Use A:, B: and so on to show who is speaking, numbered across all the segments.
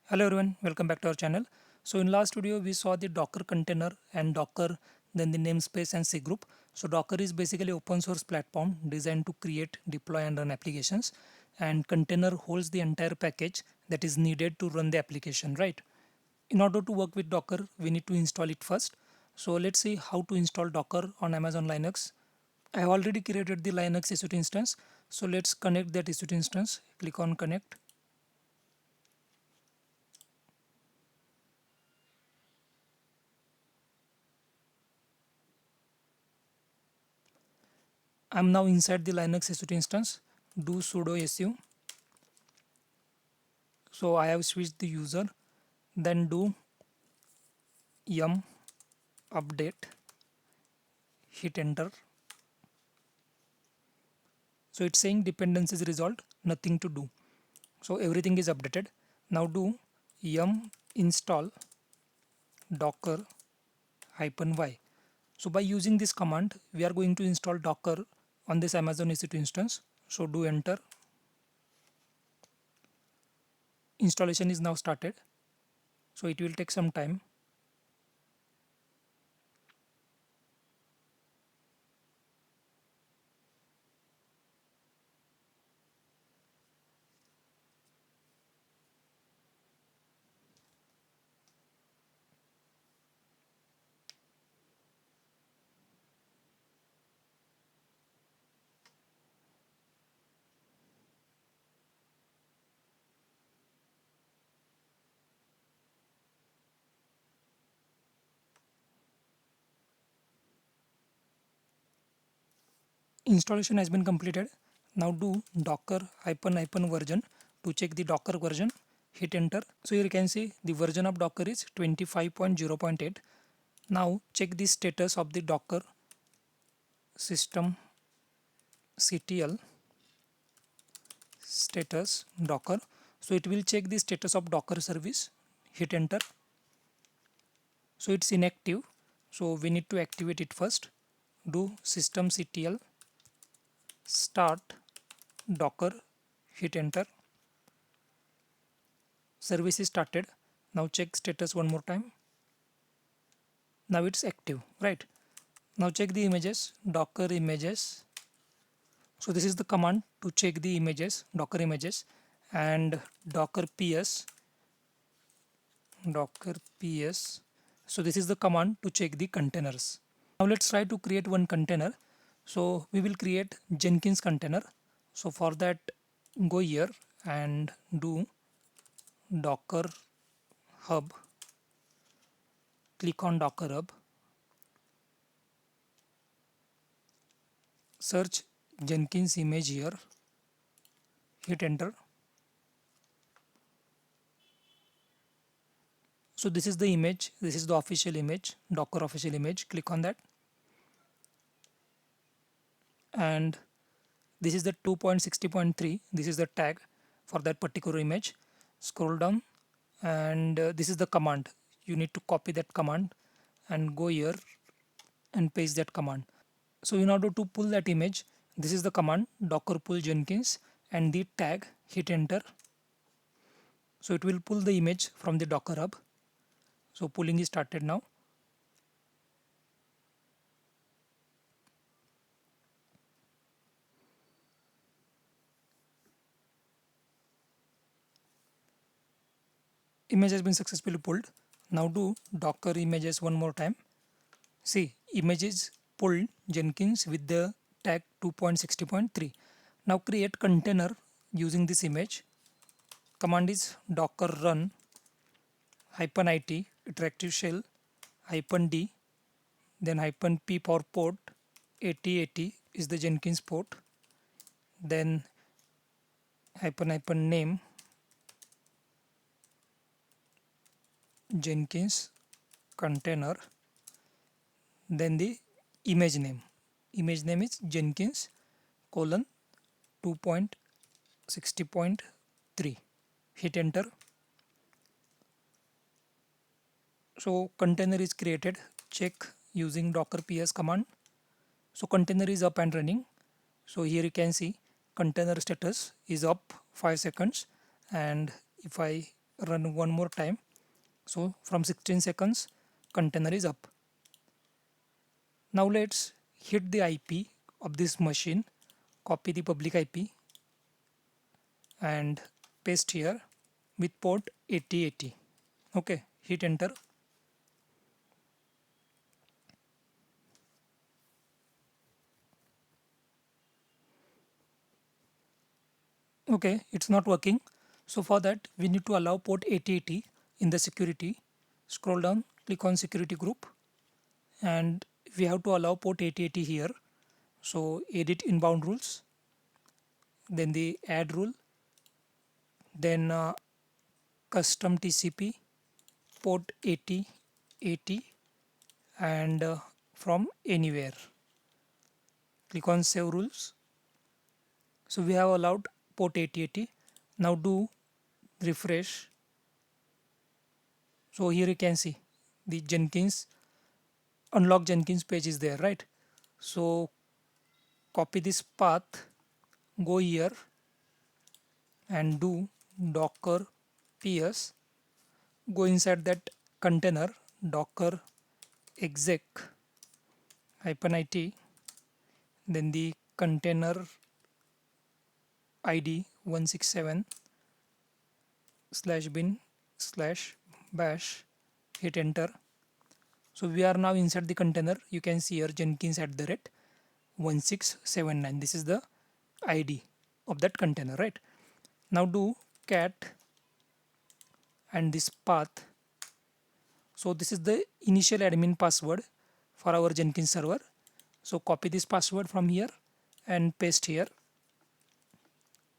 A: Hello everyone, welcome back to our channel. So in last video we saw the Docker container and Docker, then the namespace and C group. So Docker is basically open source platform designed to create, deploy and run applications, and container holds the entire package that is needed to run the application, right? In order to work with Docker, we need to install it first. So let's see how to install Docker on Amazon Linux. I have already created the Linux EC2 instance. So let's connect that EC2 instance. Click on connect. I'm now inside the Linux EC2 instance. Do sudo su. So I have switched the user. Then do yum update. Hit enter. So it's saying dependencies resolved. Nothing to do. So everything is updated. Now do yum install docker -y. So by using this command, we are going to install Docker on this Amazon EC2 instance. So do enter. Installation is now started. So it will take some time. Installation has been completed. Now do docker ---- version to check the Docker version. Hit enter. So here you can see the version of Docker is 25.0.8. Now check the status of the Docker system ctl status Docker. So it will check the status of Docker service. Hit enter. So it's inactive. So we need to activate it first. Do systemctl start Docker. Hit enter. Service is started. Now check status one more time. Now it's active, right? Now check the images, Docker images. So this is the command to check the images, Docker images, and docker ps. So this is the command to check the containers. Now let's try to create one container. So we will create Jenkins container. So for that, go here and do Docker hub. Click on Docker hub. Search Jenkins image here. Hit enter. So this is the image. This is the official image, Docker official image. Click on that. And this is the 2.60.3. This is the tag for that particular image. Scroll down and this is the command. You need to copy that command and go here and paste that command. So in order to pull that image, this is the command docker pull Jenkins and the tag. Hit enter. So it will pull the image from the Docker hub. So pulling is started now. Image has been successfully pulled. Now do docker images one more time. See, images pulled Jenkins with the tag 2.60.3. Now create container using this image. Command is docker run -it interactive shell -d, then -p for port 8080 is the Jenkins port, then --name Jenkins container, then the image name. Image name is Jenkins colon 2.60.3. Hit enter. So container is created. Check using docker ps command. So container is up and running. So here you can see container status is up 5 seconds, and if I run one more time. So from 16 seconds, container is up. Now let's hit the IP of this machine, copy the public IP and paste here with port 8080. Okay, hit enter. Okay, it's not working. So for that, we need to allow port 8080 in the security. Scroll down, click on security group, and we have to allow port 8080 here. So edit inbound rules, then the add rule, then custom TCP port 8080 and from anywhere. Click on save rules. So we have allowed port 8080. Now do refresh. So here you can see the Jenkins unlock Jenkins page is there, right? So copy this path, go here and do docker ps, go inside that container docker exec -it, then the container id 167/bin/bash, hit enter. So we are now inside the container. You can see here Jenkins @1679. This is the ID of that container, right? Now do cat and this path. So this is the initial admin password for our Jenkins server. So copy this password from here and paste here.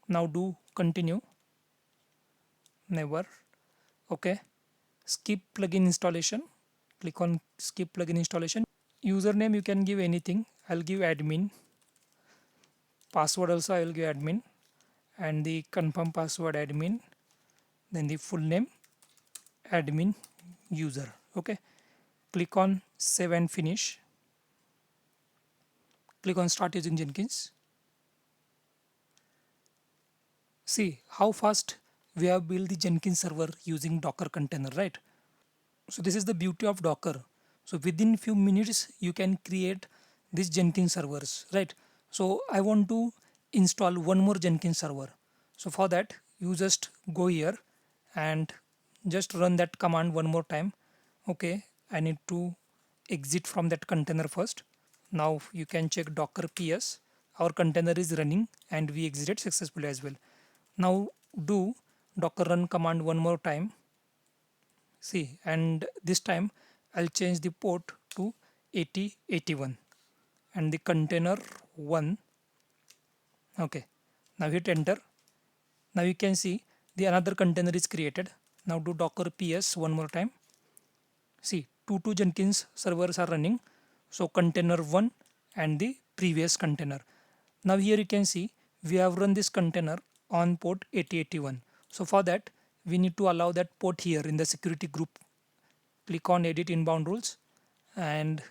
A: Now do continue. Never. Okay. Skip plugin installation. Click on skip plugin installation. Username you can give anything. I'll give admin. Password also I will give admin, and the confirm password admin, then the full name admin user. Okay, click on save and finish. Click on start using Jenkins. See how fast we have built the Jenkins server using Docker container, right? So this is the beauty of Docker. So within few minutes you can create these Jenkins servers, right? So I want to install one more Jenkins server. So for that you just go here and just run that command one more time. Okay, I need to exit from that container first. Now you can check docker ps. Our container is running and we exited successfully as well. Now do docker run command one more time. See, and this time I'll change the port to 8081 and the container 1. Okay, now hit enter. Now you can see the another container is created. Now do docker ps one more time. See, two Jenkins servers are running. So container 1 and the previous container. Now here you can see we have run this container on port 8081. So for that we need to allow that port here in the security group. Click on edit inbound rules and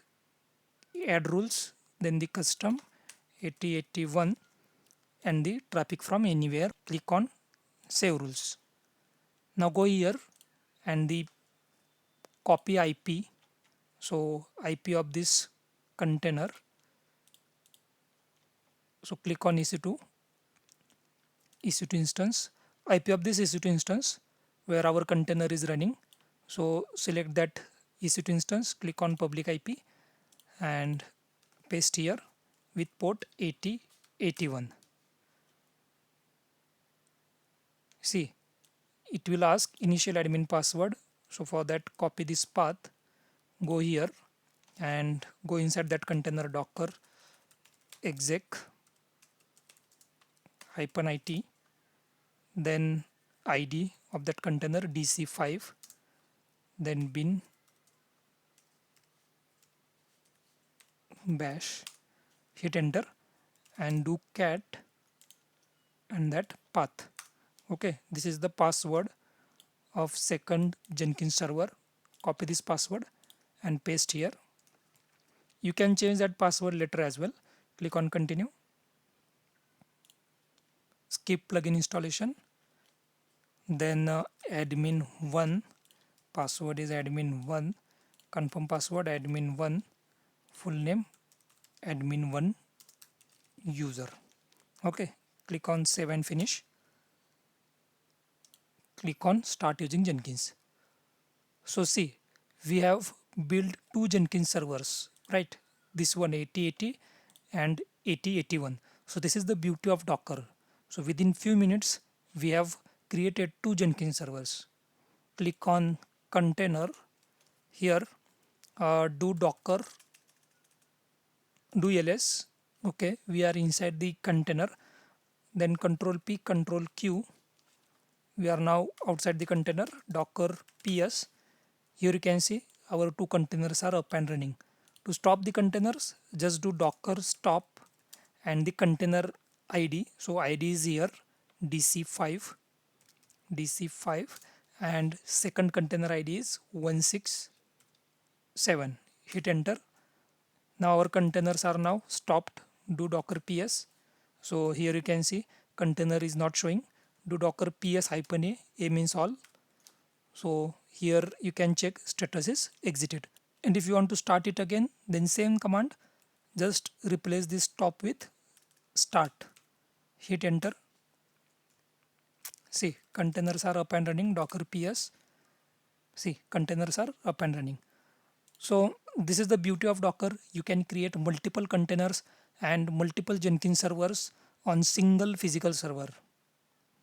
A: add rules, then the custom 8081 and the traffic from anywhere. Click on save rules. Now go here and the copy IP. So IP of this container. So click on EC2 instance, IP of this EC2 instance where our container is running. So select that EC2 instance, click on public IP and paste here with port 8081. See, it will ask initial admin password. So for that copy this path, go here and go inside that container docker exec -it, then ID of that container DC5, then bin bash, hit enter and do cat and that path. Okay, this is the password of second Jenkins server. Copy this password and paste here. You can change that password later as well. Click on continue. Skip plugin installation. then admin1, password is admin1, confirm password admin1, full name admin1 user. Okay, click on save and finish. Click on start using Jenkins. So see, we have built two Jenkins servers, right? This one 8080 and 8081. So this is the beauty of Docker. So within few minutes, we have created two Jenkins servers. Click on container here, do Docker, do ls. Okay, we are inside the container. Then Control P, Control Q. We are now outside the container. Docker ps. Here you can see our two containers are up and running. To stop the containers, just do docker stop and the container ID. So ID is here DC5 and second container ID is 167. Hit enter. Now our containers are now stopped. Do docker ps. So here you can see container is not showing. Do docker ps -a, a means all. So here you can check status is exited. And if you want to start it again, then same command, just replace this stop with start. Hit enter. See, containers are up and running, docker ps. See, containers are up and running. So this is the beauty of Docker. You can create multiple containers and multiple Jenkins servers on single physical server.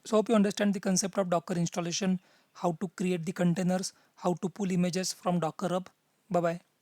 A: So hope you understand the concept of Docker installation, how to create the containers, how to pull images from Docker Hub. Bye bye.